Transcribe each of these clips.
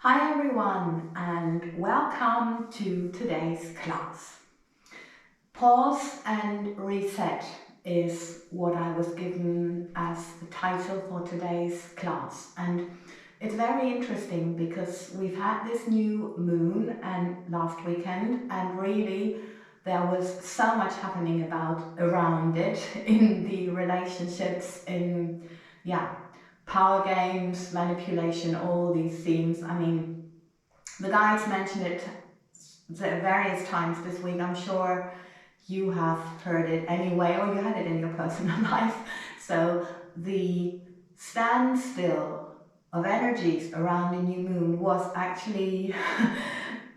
Hi everyone and welcome to today's class. Pause and reset is what I was given as the title for today's class, and it's very interesting because we've had this new moon and last weekend, and really there was so much happening around it in the relationships, in power games, manipulation, all these themes. I mean, the guides mentioned it various times this week. I'm sure you have heard it anyway, or you had it in your personal life. So the standstill of energies around the new moon was actually,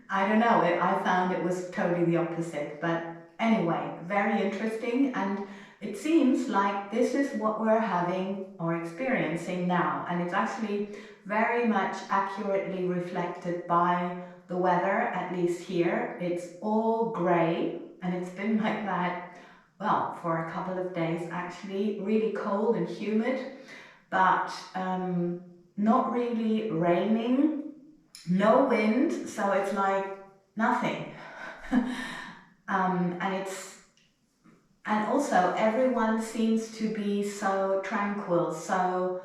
I don't know, I found it was totally the opposite. But anyway, very interesting, and it seems like this is what we're having or experiencing now, and it's actually very much accurately reflected by the weather, at least here. It's all grey, and it's been like that, well, for a couple of days actually, really cold and humid, but not really raining, no wind, so it's like nothing. And also everyone seems to be so tranquil, so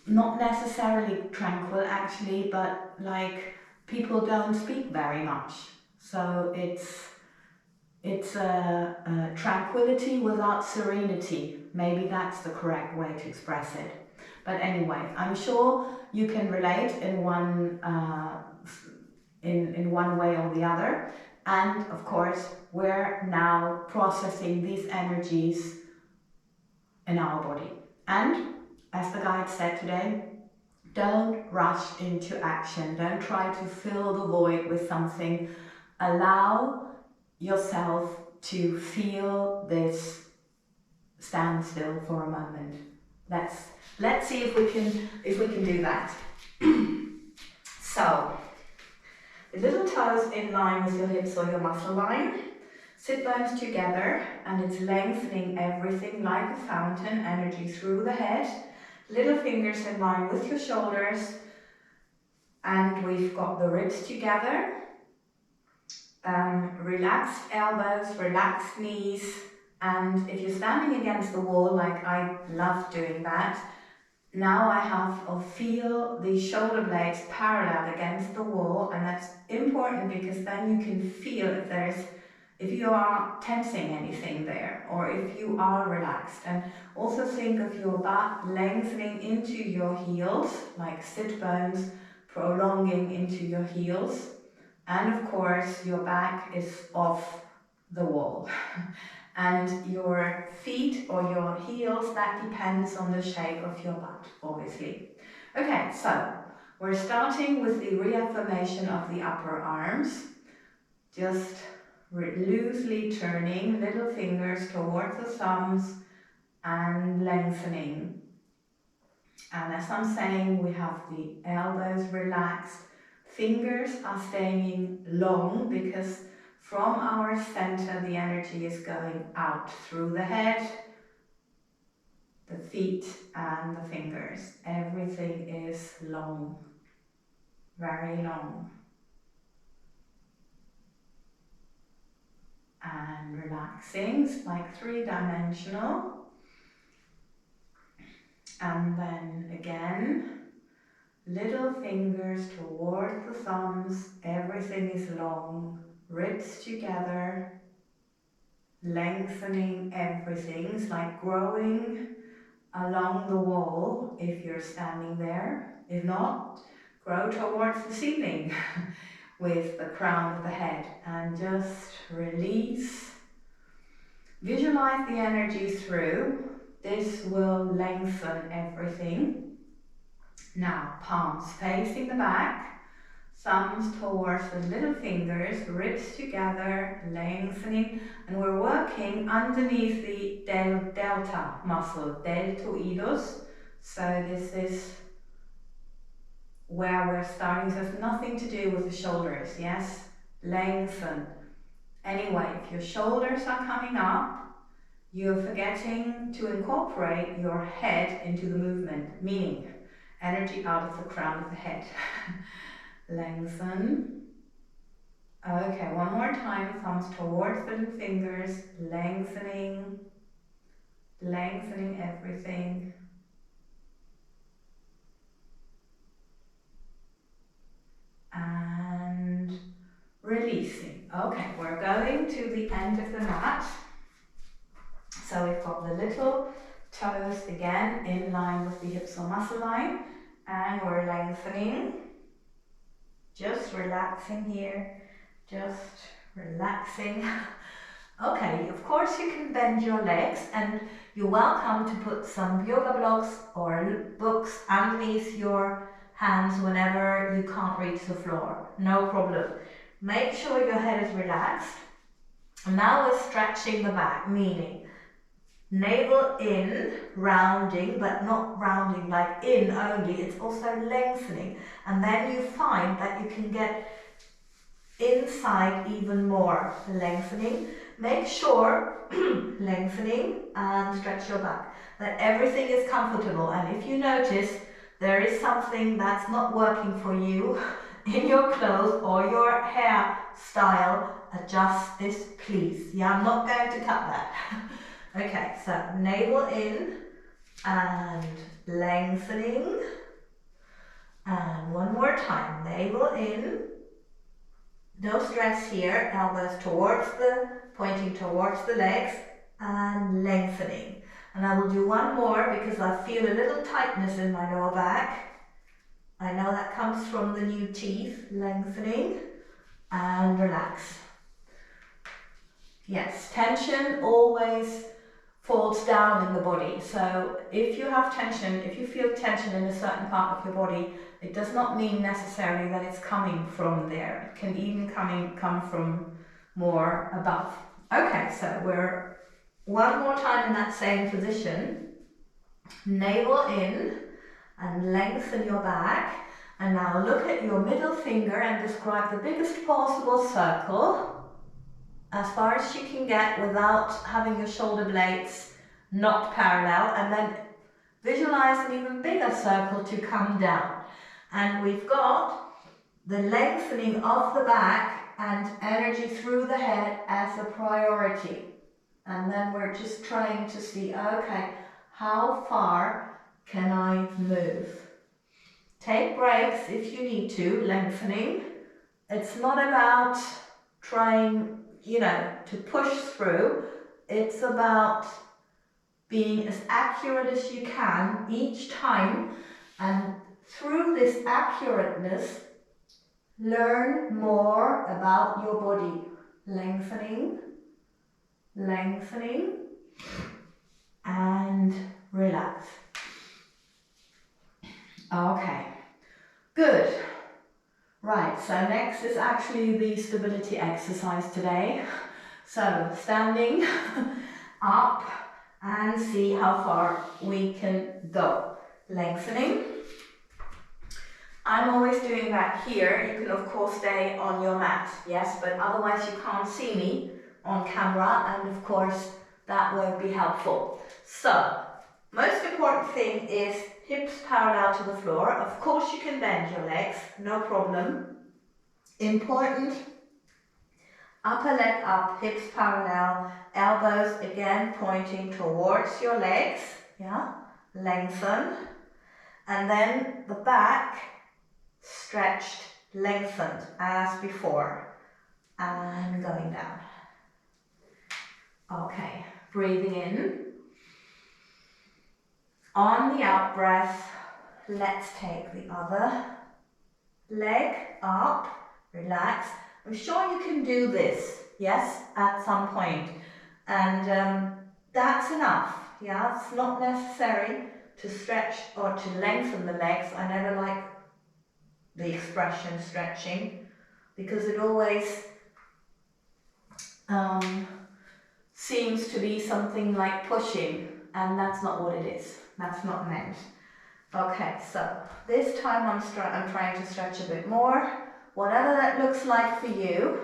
not necessarily tranquil actually, but like people don't speak very much. So it's a tranquility without serenity. Maybe that's the correct way to express it. But anyway, I'm sure you can relate in one way or the other. And of course, we're now processing these energies in our body. And as the guide said today, don't rush into action. Don't try to fill the void with something. Allow yourself to feel this standstill for a moment. Let's see if we can do that. So, the little toes in line with your hips or your muscle line. Sit bones together, and it's lengthening everything like a fountain, energy through the head. Little fingers in line with your shoulders, and we've got the ribs together. Relaxed elbows, relaxed knees, and if you're standing against the wall, like I love doing that, now I feel the shoulder blades parallel against the wall, and that's important because then you can feel if you are tensing anything there, or if you are relaxed. And also think of your back lengthening into your heels, like sit bones prolonging into your heels. And of course, your back is off the wall. And your feet or your heels, that depends on the shape of your butt, obviously. Okay, so we're starting with the reaffirmation of the upper arms. Just loosely turning little fingers towards the thumbs and lengthening. And as I'm saying, we have the elbows relaxed. Fingers are staying long because from our center the energy is going out through the head, the feet and the fingers. Everything is long, very long. And relaxing, it's like three-dimensional. And then again, little fingers toward the thumbs, everything is long, ribs together, lengthening everything. It's like growing along the wall if you're standing there. If not, grow towards the ceiling with the crown of the head, and just release. Visualize the energy through. This will lengthen everything. Now, palms facing the back, thumbs towards the little fingers, ribs together, lengthening, and we're working underneath the delta muscle, deltoidos. So this is where we're starting. So it's nothing to do with the shoulders, yes? Lengthen. Anyway, if your shoulders are coming up, you're forgetting to incorporate your head into the movement, meaning energy out of the crown of the head. Lengthen. Okay, one more time, thumbs towards the fingers, lengthening, lengthening everything. And releasing. Okay, we're going to the end of the mat. So we've got the little toes again in line with the hips or muscle line, and we're lengthening. Just relaxing here, just relaxing. Okay, of course you can bend your legs, and you're welcome to put some yoga blocks or books underneath your hands whenever you can't reach the floor. No problem. Make sure your head is relaxed. Now we're stretching the back, meaning navel in, rounding, but not rounding like in only, it's also lengthening. And then you find that you can get inside even more, lengthening. Make sure, lengthening and stretch your back, that everything is comfortable. And if you notice there is something that's not working for you in your clothes or your hair style, adjust this please. Yeah, I'm not going to cut that. Okay, so navel in and lengthening. And one more time, navel in. No stress here, elbows pointing towards the legs and lengthening. And I will do one more because I feel a little tightness in my lower back. I know that comes from the new teeth. Lengthening and relax. Yes, tension always falls down in the body. So if you have tension, if you feel tension in a certain part of your body, it does not mean necessarily that it's coming from there. It can even come from more above. Okay, so we're one more time in that same position. Navel in and lengthen your back. And now look at your middle finger and describe the biggest possible circle as far as you can get without having your shoulder blades not parallel, and then visualize an even bigger circle to come down. And we've got the lengthening of the back and energy through the head as a priority. And then we're just trying to see, okay, how far can I move? Take breaks if you need to, lengthening. It's not about trying, to push through. It's about being as accurate as you can each time, and through this accurateness, learn more about your body. Lengthening, lengthening, and relax. Okay, good. Right, so next is actually the stability exercise today. So standing up and see how far we can go. Lengthening. I'm always doing that here. You can of course stay on your mat, yes, but otherwise you can't see me on camera, and of course that won't be helpful. So, most important thing is hips parallel to the floor. Of course you can bend your legs, no problem. Important, upper leg up, hips parallel, elbows again pointing towards your legs, yeah, lengthen. And then the back stretched, lengthened as before, and going down. Okay, breathing in. On the out breath, let's take the other leg up, relax. I'm sure you can do this, yes, at some point. And that's enough, yeah, it's not necessary to stretch or to lengthen the legs. I never like the expression stretching because it always seems to be something like pushing, and that's not what it is. That's not meant. Okay, so this time I'm trying to stretch a bit more. Whatever that looks like for you,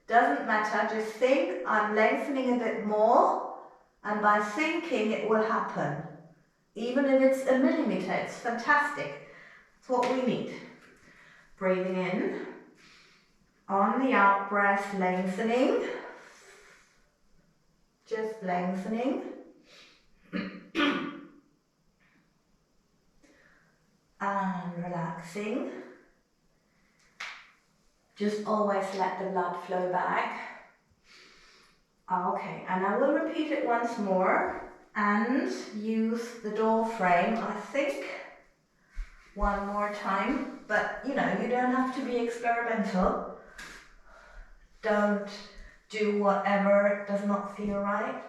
doesn't matter. Just think I'm lengthening a bit more, and by thinking it will happen. Even if it's a millimeter, it's fantastic. It's what we need. Breathing in. On the out breath, lengthening. Just lengthening. And relaxing. Just always let the blood flow back. Okay, and I will repeat it once more and use the door frame, I think, one more time. But you know, you don't have to be experimental. Don't do whatever does not feel right.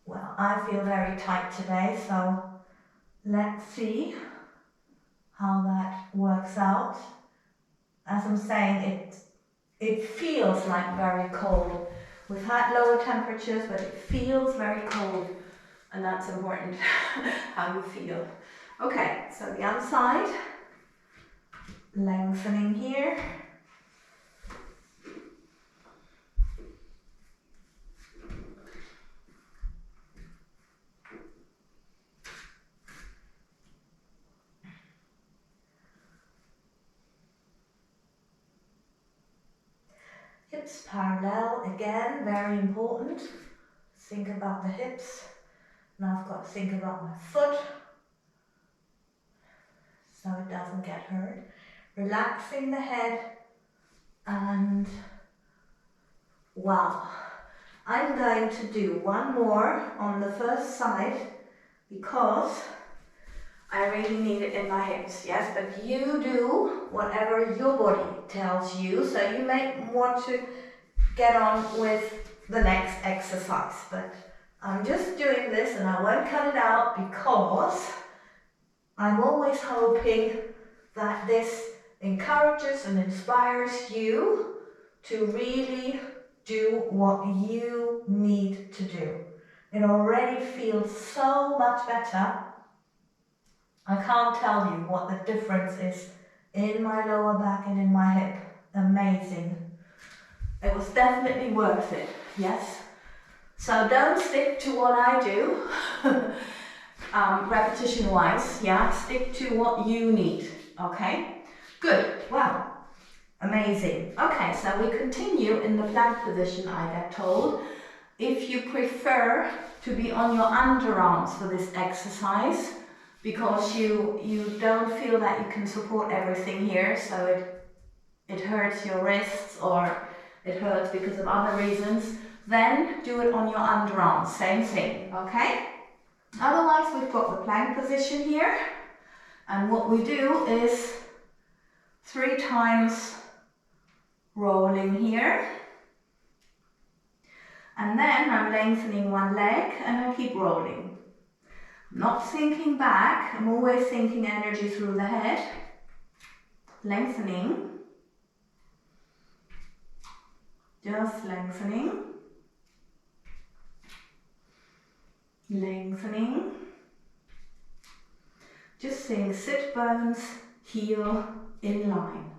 Well, I feel very tight today, so let's see how that works out. As I'm saying, it feels like very cold. We've had lower temperatures, but it feels very cold, and that's important, how you feel. Okay, so the other side, lengthening here. Hips parallel, again, very important. Think about the hips. Now I've got to think about my foot, so it doesn't get hurt. Relaxing the head, and wow. I'm going to do one more on the first side because I really need it in my hips, yes, but you do whatever your body tells you, so you may want to get on with the next exercise, but I'm just doing this and I won't cut it out because I'm always hoping that this encourages and inspires you to really do what you need to do. It already feels so much better. I can't tell you what the difference is in my lower back and in my hip. Amazing. It was definitely worth it, yes? So don't stick to what I do, repetition-wise, yeah? Stick to what you need, okay? Good, wow, amazing. Okay, so we continue in the plank position, I get told. If you prefer to be on your underarms for this exercise, because you don't feel that you can support everything here, so it hurts your wrists or it hurts because of other reasons, then do it on your underarms, same thing, okay? Otherwise, we've got the plank position here, and what we do is 3 times rolling here, and then I'm lengthening one leg and I keep rolling. Not thinking back, I'm always thinking energy through the head. Lengthening. Just lengthening. Lengthening. Just saying sit bones, heel in line.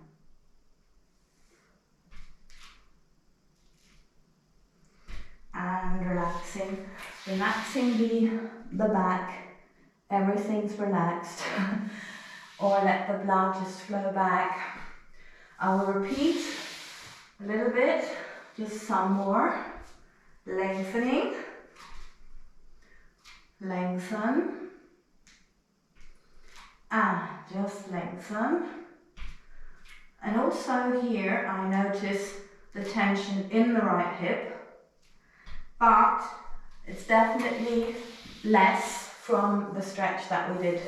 And relaxing. Relaxing the back. Everything's relaxed. Or let the blood just flow back. I will repeat a little bit, just some more. Lengthening. Lengthen. And just lengthen. And also here I notice the tension in the right hip, but it's definitely less from the stretch that we did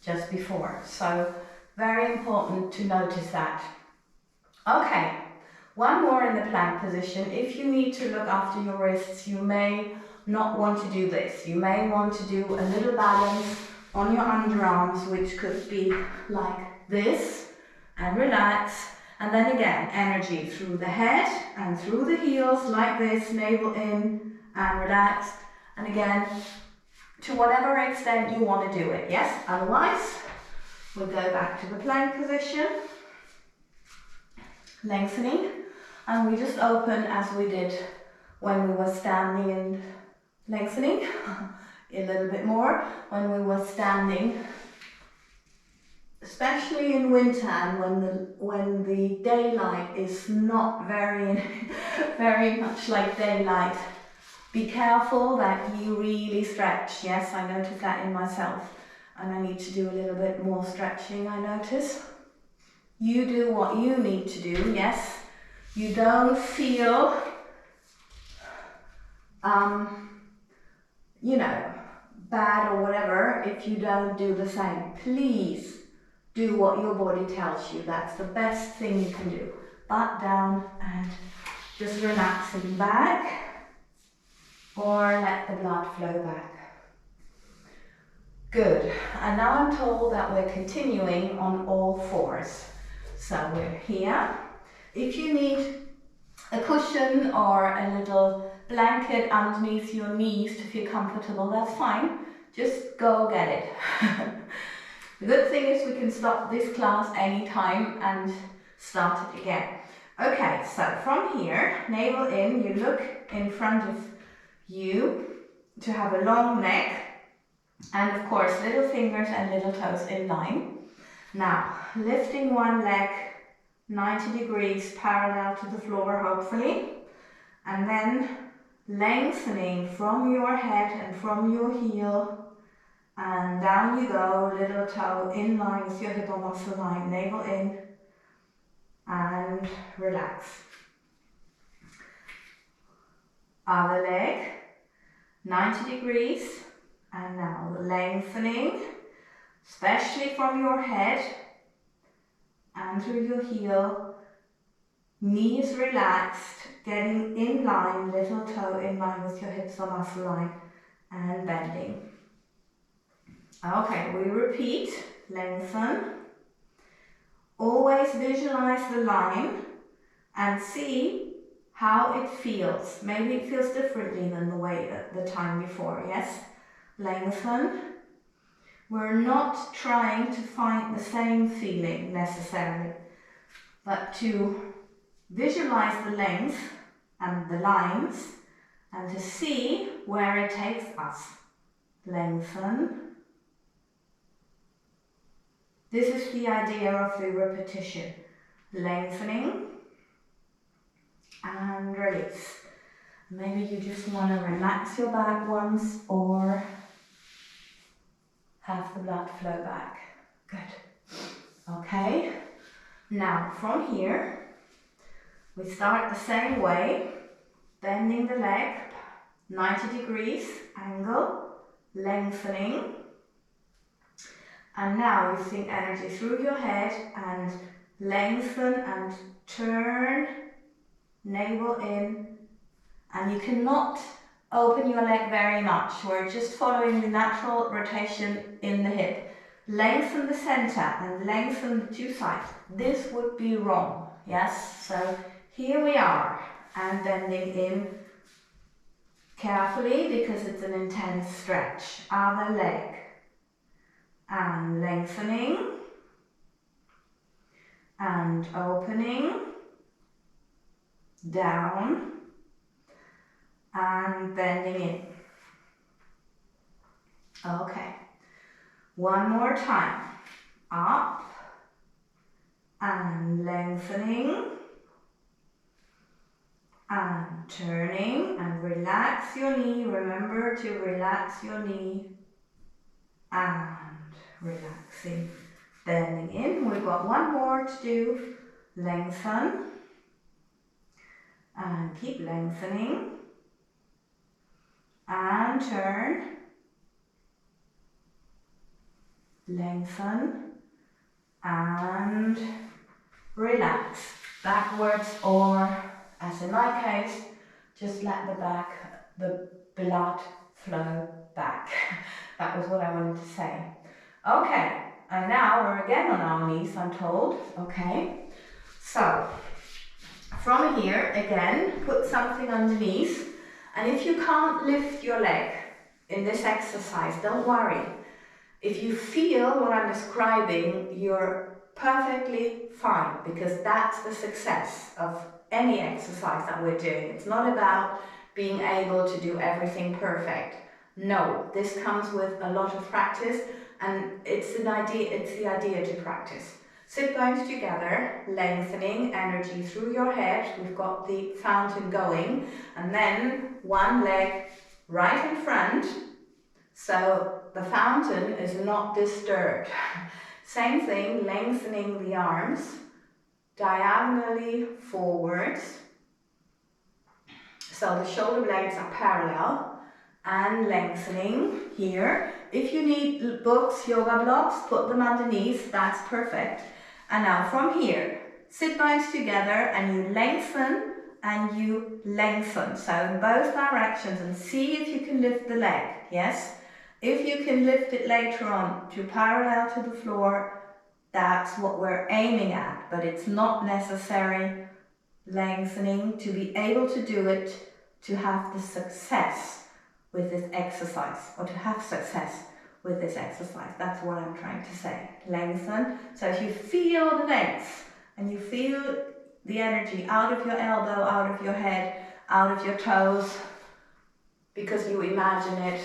just before. So very important to notice that. Okay, one more in the plank position. If you need to look after your wrists, you may not want to do this. You may want to do a little balance on your underarms, which could be like this, and relax. And then again, energy through the head and through the heels, like this, navel in and relax. And again, to whatever extent you want to do it, yes? Otherwise, we'll go back to the plank position. Lengthening. And we just open as we did when we were standing and lengthening a little bit more when we were standing, especially in winter and when the daylight is not very very much like daylight. Be careful that you really stretch. Yes, I noticed that in myself, and I need to do a little bit more stretching, I notice. You do what you need to do, yes. You don't feel you know, bad or whatever if you don't do the same. Please do what your body tells you. That's the best thing you can do. Butt down and just relaxing back, or let the blood flow back. Good. And now I'm told that we're continuing on all fours. So we're here. If you need a cushion or a little blanket underneath your knees to feel comfortable, that's fine. Just go get it. The good thing is we can stop this class anytime and start it again. Okay, so from here, navel in, you look in front of you to have a long neck, and of course little fingers and little toes in line. Now, lifting one leg 90 degrees parallel to the floor, hopefully, and then lengthening from your head and from your heel, and down you go, little toe in line with your hip or muscle line, navel in, and relax. Other leg, 90 degrees, and now lengthening, especially from your head and through your heel, knees relaxed, getting in line, little toe in line with your hips or muscle line, and bending. Okay, we repeat, lengthen. Always visualize the line and see how it feels. Maybe it feels differently than the way at the time before, yes? Lengthen. We're not trying to find the same feeling necessarily, but to visualize the length and the lines and to see where it takes us. Lengthen. This is the idea of the repetition. Lengthening and release. Maybe you just want to relax your back once or have the blood flow back. Good. Okay. Now from here, we start the same way, bending the leg, 90 degrees angle, lengthening. And now you think energy through your head and lengthen and turn, navel in. And you cannot open your leg very much. We're just following the natural rotation in the hip. Lengthen the center and lengthen the two sides. This would be wrong, yes? So here we are, and bending in carefully because it's an intense stretch. Other leg. And lengthening and opening, down and bending in. Okay, one more time. Up and lengthening and turning, and relax your knee. Remember to relax your knee and relaxing, bending in. We've got one more to do. Lengthen and keep lengthening and turn, lengthen and relax, backwards, or as in my case, just let the blood flow back. That was what I wanted to say. Okay, and now we're again on our knees, I'm told. Okay, so from here again, put something underneath, and if you can't lift your leg in this exercise, don't worry. If you feel what I'm describing, you're perfectly fine, because that's the success of any exercise that we're doing. It's not about being able to do everything perfect. No, this comes with a lot of practice, and it's the idea to practice. Sit bones together, lengthening energy through your head. We've got the fountain going, and then one leg right in front, so the fountain is not disturbed. Same thing, lengthening the arms, diagonally forwards, so the shoulder blades are parallel, and lengthening here. If you need books, yoga blocks, put them underneath, that's perfect. And now from here, sit bones together and you lengthen and you lengthen. So in both directions, and see if you can lift the leg, yes? If you can lift it later on to parallel to the floor, that's what we're aiming at, but it's not necessary lengthening to be able to do it, to have the success with this exercise, or to have success with this exercise. That's what I'm trying to say. Lengthen. So if you feel the length and you feel the energy out of your elbow, out of your head, out of your toes, because you imagine it,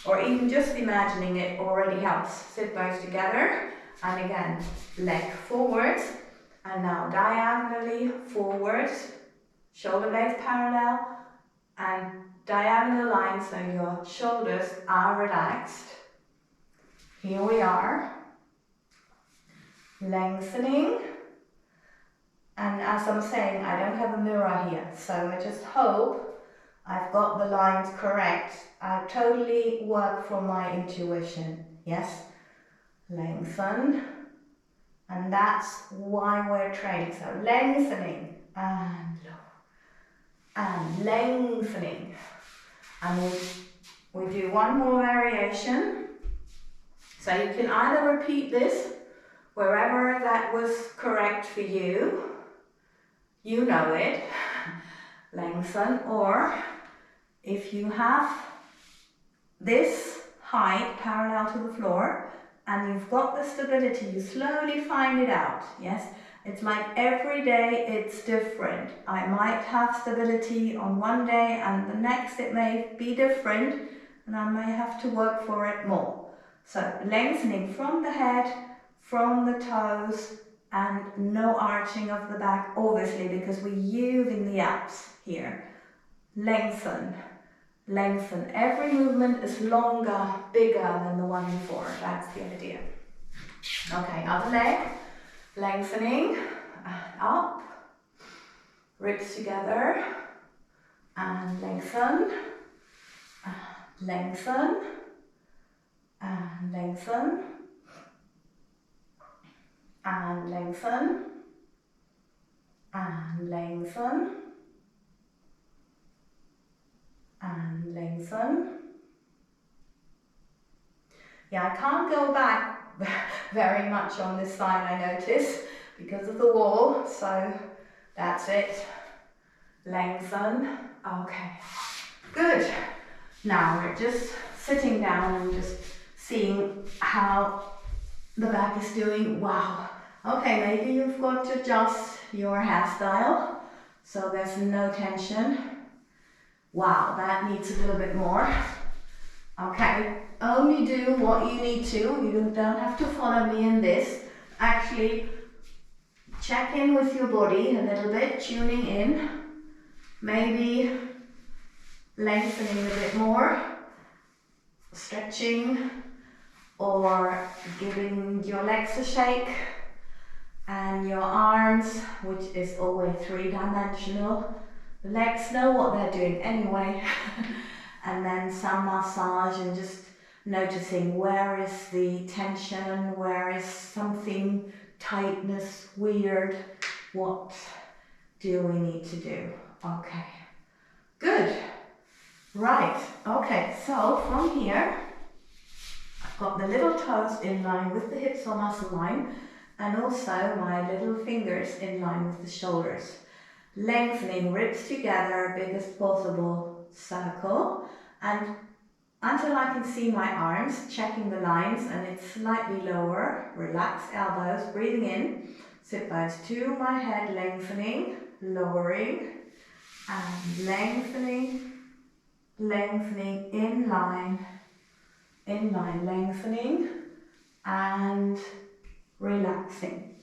or even just imagining it already helps. Sit bones together, and again, leg forwards, and now diagonally forwards, shoulder blades parallel, and diagonal lines so your shoulders are relaxed. Here we are, lengthening, and as I'm saying, I don't have a mirror here, so I just hope I've got the lines correct. I totally work from my intuition, yes? Lengthen, and that's why we're training. So lengthening, and low, and lengthening. And we do one more variation. So you can either repeat this wherever that was correct for you, you know it, lengthen, or if you have this height parallel to the floor and you've got the stability, you slowly find it out, yes? It's like every day it's different. I might have stability on one day and the next it may be different, and I may have to work for it more. So lengthening from the head, from the toes, and no arching of the back, obviously, because we're using the abs here. Lengthen, lengthen. Every movement is longer, bigger than the one before. That's the idea. Okay, other leg. Lengthening, up, ribs together, and lengthen, lengthen, and lengthen, and lengthen, and lengthen, and lengthen. Yeah, I can't go back very much on this side, I notice, because of the wall, so that's it. Lengthen. Okay, good. Now we're just sitting down and just seeing how the back is doing. Wow. Okay, maybe you've got to adjust your hairstyle so there's no tension. Wow, that needs a little bit more. Okay, only do what you need to. You don't have to follow me in this. Actually, check in with your body a little bit, tuning in. Maybe lengthening a bit more, stretching, or giving your legs a shake, and your arms, which is always three-dimensional. The legs know what they're doing anyway. And then some massage and just noticing where is the tension, where is something, tightness, weird, what do we need to do? Okay, good. Right, okay, so from here, I've got the little toes in line with the hips or muscle line, and also my little fingers in line with the shoulders. Lengthening, ribs together, biggest possible circle, and until I can see my arms, checking the lines, and it's slightly lower, relax elbows, breathing in, sit bones to my head, lengthening, lowering, and lengthening, lengthening in line, lengthening and relaxing.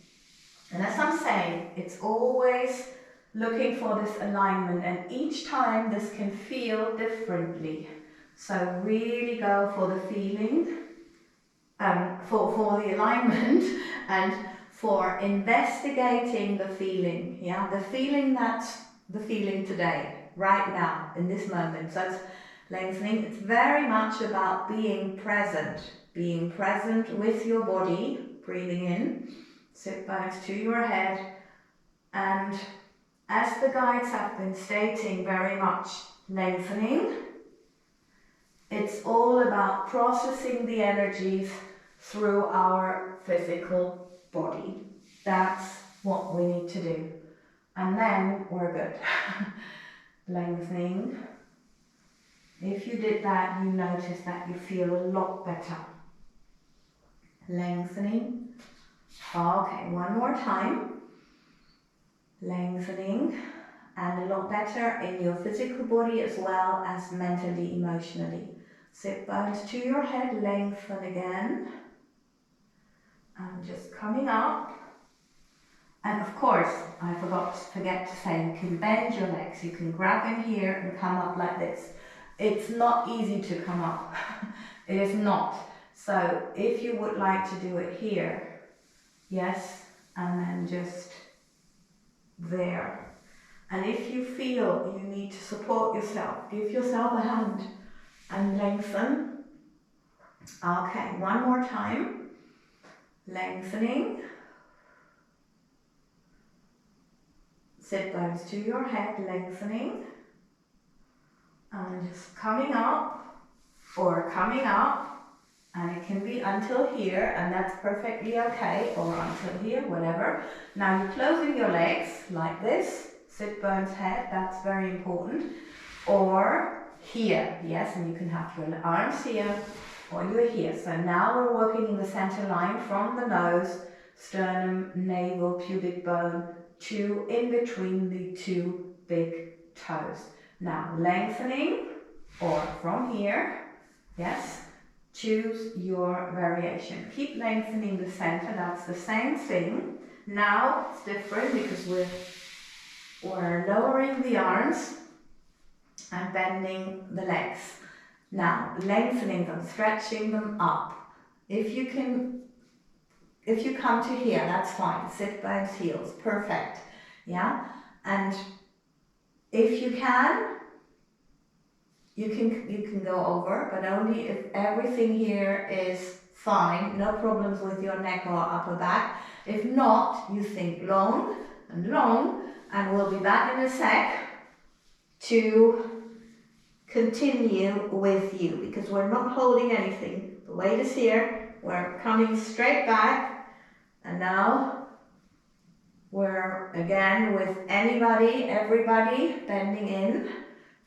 And as I'm saying, it's always looking for this alignment, and each time this can feel differently. So really go for the feeling, for the alignment and for investigating the feeling, yeah? The feeling that's the feeling today, right now, in this moment. So it's lengthening, it's very much about being present with your body, breathing in, sit bones to your head, and as the guides have been stating, very much lengthening. It's all about processing the energies through our physical body. That's what we need to do. And then we're good. Lengthening. If you did that, you notice that you feel a lot better. Lengthening. Okay, one more time. Lengthening, and a lot better in your physical body as well as mentally, emotionally. Sit bones to your head, lengthen again. And just coming up. And of course, I forget to say, you can bend your legs. You can grab in here and come up like this. It's not easy to come up. It is not. So if you would like to do it here, yes, and then just there. And if you feel you need to support yourself, give yourself a hand and lengthen. Okay, one more time. Lengthening. Sit bones to your head, lengthening. And just coming up or coming up. And it can be until here, and that's perfectly okay, or until here, whatever. Now you're closing your legs like this, sit bones head, that's very important. Or here, yes, and you can have your arms here, or you're here. So now we're working in the center line from the nose, sternum, navel, pubic bone, to in between the two big toes. Now lengthening, or from here, yes. Choose your variation. Keep lengthening the center, that's the same thing. Now it's different because we're lowering the arms and bending the legs. Now lengthening them, stretching them up. If you come to here, that's fine. Sit bones, heels, perfect. Yeah, and if you can, you can go over, but only if everything here is fine, no problems with your neck or upper back. If not, you think long, and we'll be back in a sec to continue with you, because we're not holding anything. The weight is here, we're coming straight back, and now we're again with everybody bending in.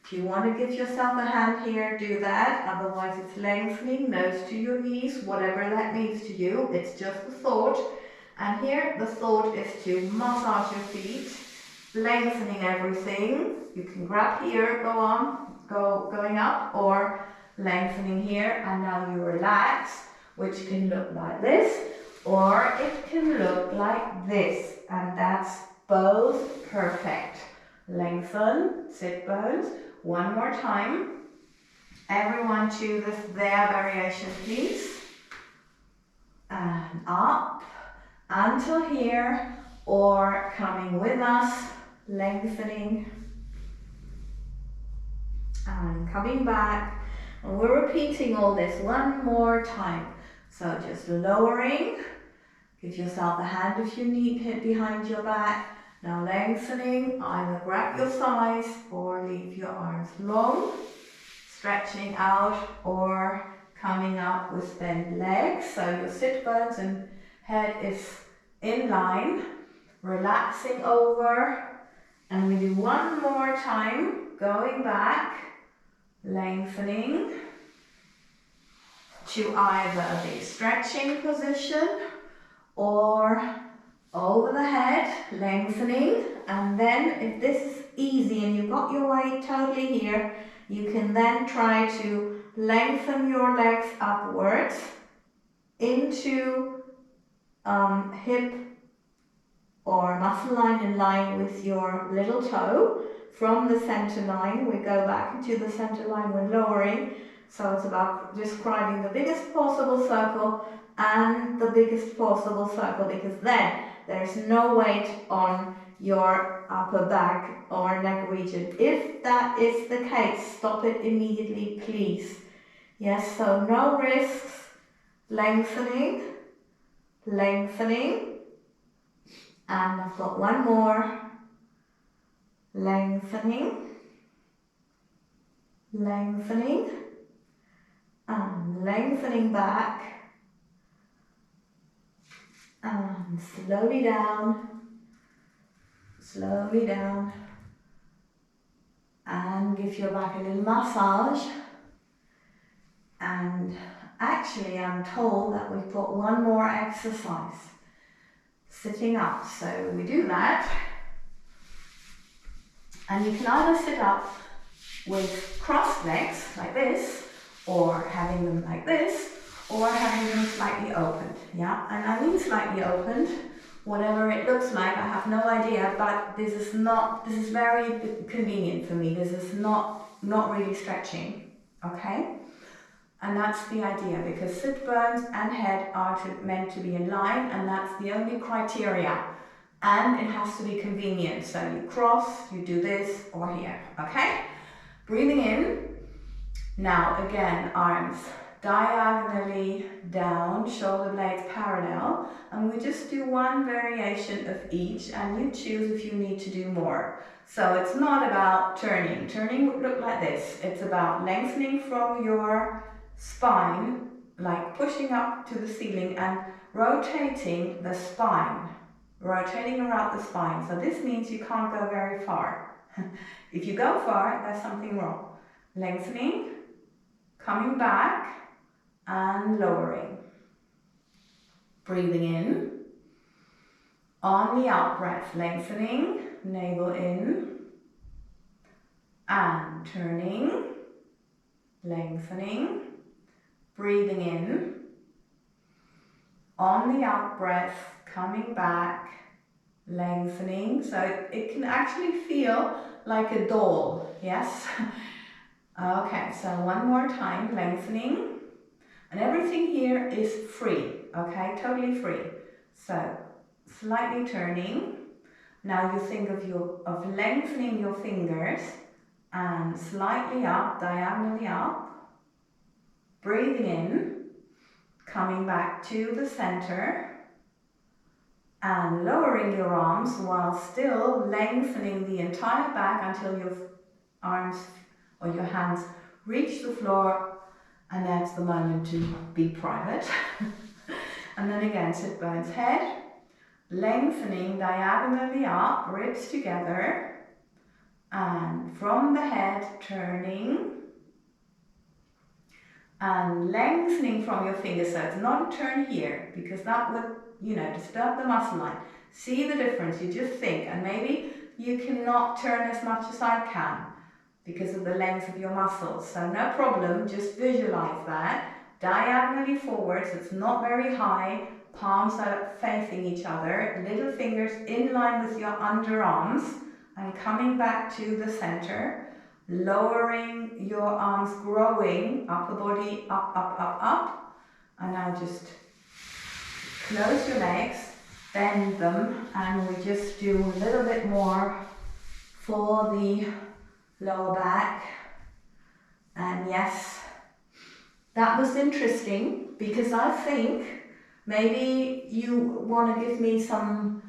If you want to give yourself a hand here, do that. Otherwise it's lengthening, nose to your knees, whatever that means to you. It's just a thought. And here the thought is to massage your feet, lengthening everything. You can grab here, going up, or lengthening here, and now you relax, which can look like this, or it can look like this. And that's both perfect. Lengthen, sit bones. One more time. Everyone chooses their variation, please. And up until here, or coming with us, lengthening. And coming back. And we're repeating all this one more time. So just lowering. Give yourself a hand if you need, hip behind your back. Now lengthening, either grab your thighs or leave your arms long, stretching out or coming up with bent legs. So your sit bones and head is in line, relaxing over. And we do one more time, going back, lengthening to either the stretching position or over the head, lengthening. And then if this is easy and you've got your weight totally here, You can then try to lengthen your legs upwards into hip or muscle line in line with your little toe. From the center line, we go back into the center line when lowering. So it's about describing the biggest possible circle and the biggest possible circle, because then there's no weight on your upper back or neck region. If that is the case, stop it immediately, please. Yes, so no risks. Lengthening, lengthening, and I've got one more. Lengthening, lengthening, and lengthening back, and slowly down, and give your back a little massage. And actually I'm told that we've got one more exercise, sitting up. So we do that, and you can either sit up with crossed legs like this, or having them like this, or having them slightly opened. Yeah, and I mean slightly opened, whatever it looks like, I have no idea, but this is very convenient for me. This is not really stretching, okay? And that's the idea, because sit bones and head are meant to be in line, and that's the only criteria. And it has to be convenient. So you cross, you do this or here, okay? Breathing in. Now again, arms diagonally down, shoulder blades parallel, and we just do one variation of each, and you choose if you need to do more. So it's not about turning. Turning would look like this. It's about lengthening from your spine, like pushing up to the ceiling and rotating the spine, rotating around the spine. So this means you can't go very far. If you go far, there's something wrong. Lengthening, coming back, and lowering. Breathing in. On the out breath, lengthening, navel in, and turning, lengthening. Breathing in, on the out breath, coming back, lengthening. So it can actually feel like a doll, yes? Okay, so one more time, lengthening. And everything here is free, okay, totally free. So slightly turning. Now you think of lengthening your fingers and slightly up, diagonally up. Breathing in, coming back to the center, and lowering your arms while still lengthening the entire back until your arms or your hands reach the floor, and that's the moment to be private. And then again, sit bones head, lengthening diagonally up, ribs together, and from the head turning, and lengthening from your fingers. So it's not a turn here, because that would, disturb the muscle line. See the difference, you just think, and maybe you cannot turn as much as I can because of the length of your muscles. So no problem, just visualize that. Diagonally forwards, it's not very high, palms are facing each other, little fingers in line with your underarms, and coming back to the center. Lowering your arms, growing, upper body up, up, up, up. And now just close your legs, bend them, and we just do a little bit more for the lower back. And yes, that was interesting, because I think maybe you want to give me some,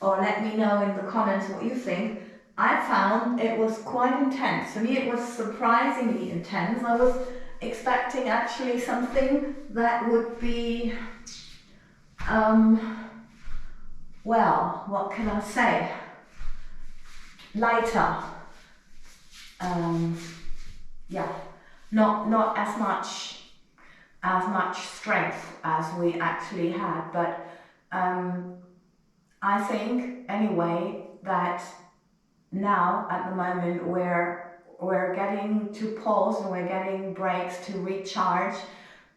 or let me know in the comments what you think. I found it was quite intense. For me, it was surprisingly intense. I was expecting actually something that would be, well, what can I say? Lighter. Yeah, not as much strength as we actually had, but I think anyway that now, at the moment, we're we're getting to pause and we're getting breaks to recharge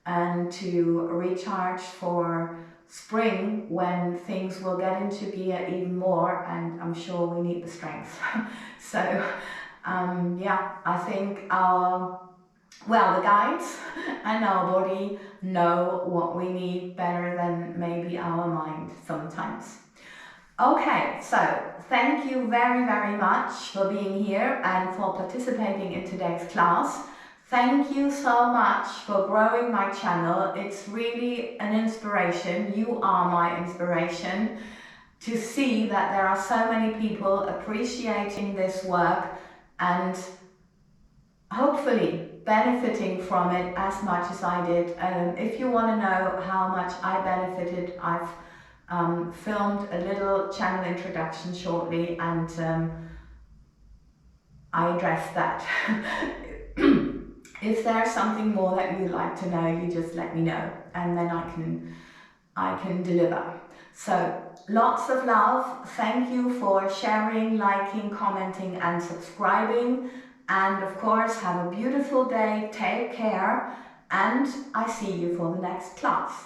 and to recharge for spring when things will get into gear even more, and I'm sure we need the strength. So yeah, I think the guides and our body know what we need better than maybe our mind sometimes. Okay, so thank you very, very much for being here and for participating in today's class. Thank you so much for growing my channel. It's really an inspiration. You are my inspiration to see that there are so many people appreciating this work and hopefully benefiting from it as much as I did. If you want to know how much I benefited, I've filmed a little channel introduction shortly, and I addressed that. If there's something more that you'd like to know, you just let me know, and then I can deliver. So lots of love. Thank you for sharing, liking, commenting and subscribing. And of course, have a beautiful day. Take care, and I see you for the next class.